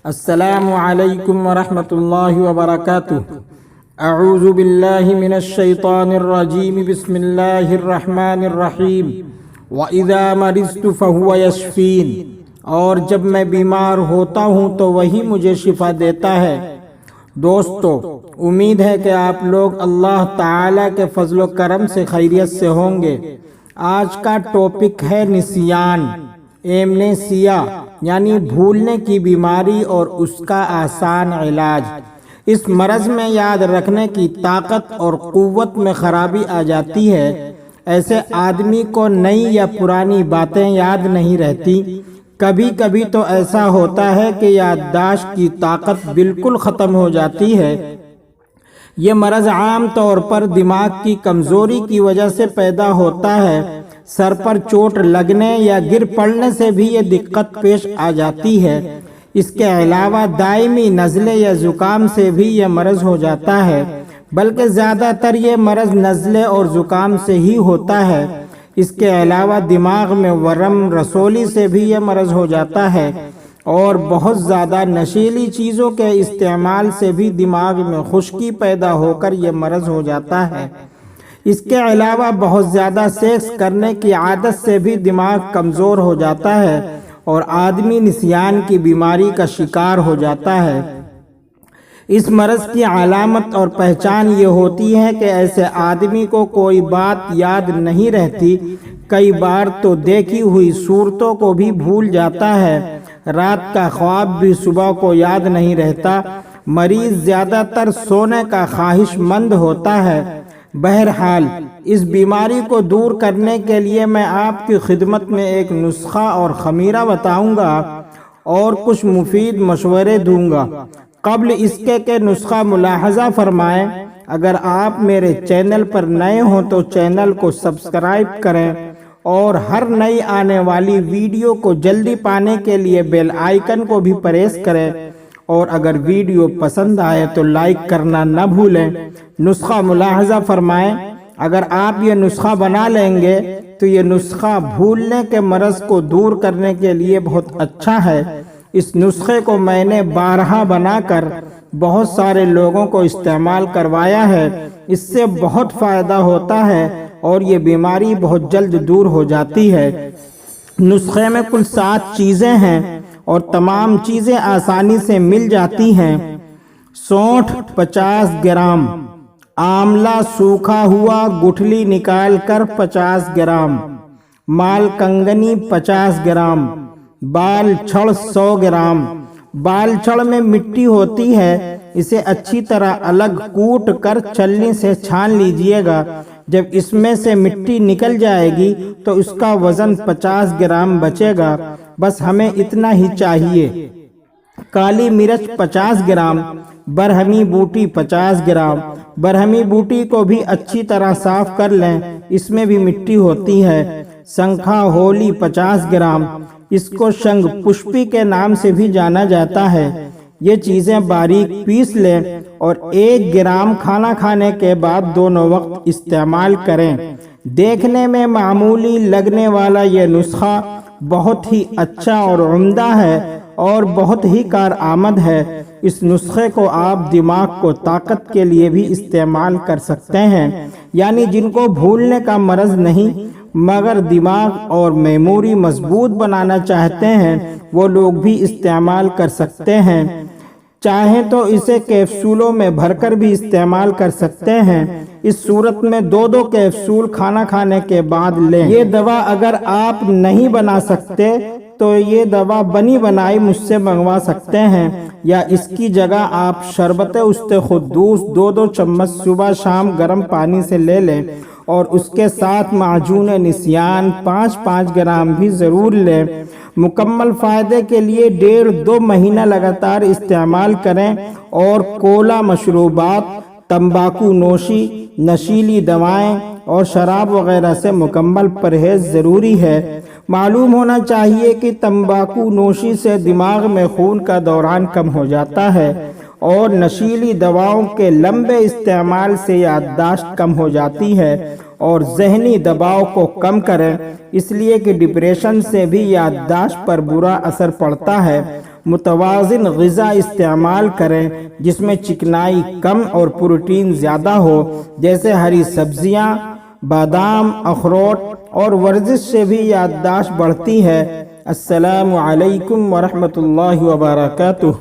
السلام علیکم ورحمۃ اللہ وبرکاتہ۔ اعوذ باللہ من الشیطان الرجیم، بسم اللہ الرحمن الرحیم۔ وَإِذَا مَرِضْتُ فَهُوَ يَشْفِينِ، اور جب میں بیمار ہوتا ہوں تو وہی مجھے شفا دیتا ہے۔ دوستو، امید ہے کہ آپ لوگ اللہ تعالی کے فضل و کرم سے خیریت سے ہوں گے۔ آج کا ٹاپک ہے نسیان، ایمنیسیا یعنی بھولنے کی بیماری اور اس کا آسان علاج۔ اس مرض میں یاد رکھنے کی طاقت اور قوت میں خرابی آ جاتی ہے۔ ایسے آدمی کو نئی یا پرانی باتیں یاد نہیں رہتی۔ کبھی کبھی تو ایسا ہوتا ہے کہ یادداشت کی طاقت بالکل ختم ہو جاتی ہے۔ یہ مرض عام طور پر دماغ کی کمزوری کی وجہ سے پیدا ہوتا ہے۔ سر پر چوٹ لگنے یا گر پڑنے سے بھی یہ دقت پیش آ جاتی ہے۔ اس کے علاوہ دائمی نزلے یا زکام سے بھی یہ مرض ہو جاتا ہے، بلکہ زیادہ تر یہ مرض نزلے اور زکام سے ہی ہوتا ہے۔ اس کے علاوہ دماغ میں ورم رسولی سے بھی یہ مرض ہو جاتا ہے، اور بہت زیادہ نشیلی چیزوں کے استعمال سے بھی دماغ میں خشکی پیدا ہو کر یہ مرض ہو جاتا ہے۔ اس کے علاوہ بہت زیادہ سیکس کرنے کی عادت سے بھی دماغ کمزور ہو جاتا ہے اور آدمی نسیان کی بیماری کا شکار ہو جاتا ہے۔ اس مرض کی علامت اور پہچان یہ ہوتی ہے کہ ایسے آدمی کو کوئی بات یاد نہیں رہتی، کئی بار تو دیکھی ہوئی صورتوں کو بھی بھول جاتا ہے، رات کا خواب بھی صبح کو یاد نہیں رہتا۔ مریض زیادہ تر سونے کا خواہش مند ہوتا ہے۔ بہرحال اس بیماری کو دور کرنے کے لیے میں آپ کی خدمت میں ایک نسخہ اور خمیرہ بتاؤں گا اور کچھ مفید مشورے دوں گا۔ قبل اس کے کہ نسخہ ملاحظہ فرمائیں، اگر آپ میرے چینل پر نئے ہوں تو چینل کو سبسکرائب کریں اور ہر نئی آنے والی ویڈیو کو جلدی پانے کے لیے بیل آئیکن کو بھی پریس کریں، اور اگر ویڈیو پسند آئے تو لائک کرنا نہ بھولیں۔ نسخہ ملاحظہ فرمائیں، اگر آپ یہ نسخہ بنا لیں گے تو یہ نسخہ بھولنے کے مرض کو دور کرنے کے لیے بہت اچھا ہے۔ اس نسخے کو میں نے بارہا بنا کر بہت سارے لوگوں کو استعمال کروایا ہے۔ اس سے بہت فائدہ ہوتا ہے اور یہ بیماری بہت جلد دور ہو جاتی ہے۔ نسخے میں کل 7 چیزیں ہیں اور تمام چیزیں آسانی سے مل جاتی ہیں۔ سونٹھ 50 گرام، آملہ سوکھا ہوا گٹھلی نکال کر 50 گرام، مال کنگنی 50 گرام، بال چھڑ 100 گرام۔ بال چھڑ میں مٹی ہوتی ہے، اسے اچھی طرح الگ کوٹ کر چھلنی سے چھان لیجئے گا۔ جب اس میں سے مٹی نکل جائے گی تو اس کا وزن 50 گرام بچے گا، بس ہمیں اتنا ہی چاہیے۔ کالی مرچ 50 گرام، برہمی بوٹی 50 گرام۔ برہمی بوٹی کو بھی اچھی طرح صاف کر لیں، اس میں بھی مٹی ہوتی ہے۔ سنکھا ہولی 50 گرام، اس کو شنگ پشپی کے نام سے بھی جانا جاتا ہے۔ یہ چیزیں باریک پیس لیں اور 1 گرام کھانا کھانے کے بعد دونوں وقت استعمال کریں۔ دیکھنے میں معمولی لگنے والا یہ نسخہ بہت ہی اچھا اور عمدہ ہے اور بہت ہی کارآمد ہے۔ اس نسخے کو آپ دماغ کو طاقت کے لیے بھی استعمال کر سکتے ہیں، یعنی جن کو بھولنے کا مرض نہیں مگر دماغ اور میموری مضبوط بنانا چاہتے ہیں، وہ لوگ بھی استعمال کر سکتے ہیں۔ چاہیں تو اسے کیپسولوں میں بھر کر بھی استعمال کر سکتے ہیں۔ اس صورت میں 2 کیپسول کھانا کھانے کے بعد لیں۔ یہ دوا اگر آپ نہیں بنا سکتے تو یہ دوا بنی بنائی مجھ سے منگوا سکتے ہیں، یا اس کی جگہ آپ شربت است خدوس 2 چمچ صبح شام گرم پانی سے لے لیں، اور اس کے ساتھ معجون نسیان 5 گرام بھی ضرور لیں۔ مکمل فائدے کے لیے 1.5-2 مہینہ لگاتار استعمال کریں، اور کولا مشروبات، تمباکو نوشی، نشیلی دوائیں اور شراب وغیرہ سے مکمل پرہیز ضروری ہے۔ معلوم ہونا چاہیے کہ تمباکو نوشی سے دماغ میں خون کا دوران کم ہو جاتا ہے، اور نشیلی دواؤں کے لمبے استعمال سے یادداشت کم ہو جاتی ہے اور ذہنی دباؤ کو کم کریں، اس لیے کہ ڈپریشن سے بھی یادداشت پر برا اثر پڑتا ہے۔ متوازن غذا استعمال کریں جس میں چکنائی کم اور پروٹین زیادہ ہو، جیسے ہری سبزیاں، بادام، اخروٹ، اور ورزش سے بھی یادداشت بڑھتی ہے۔ السلام علیکم ورحمۃ اللہ وبرکاتہ۔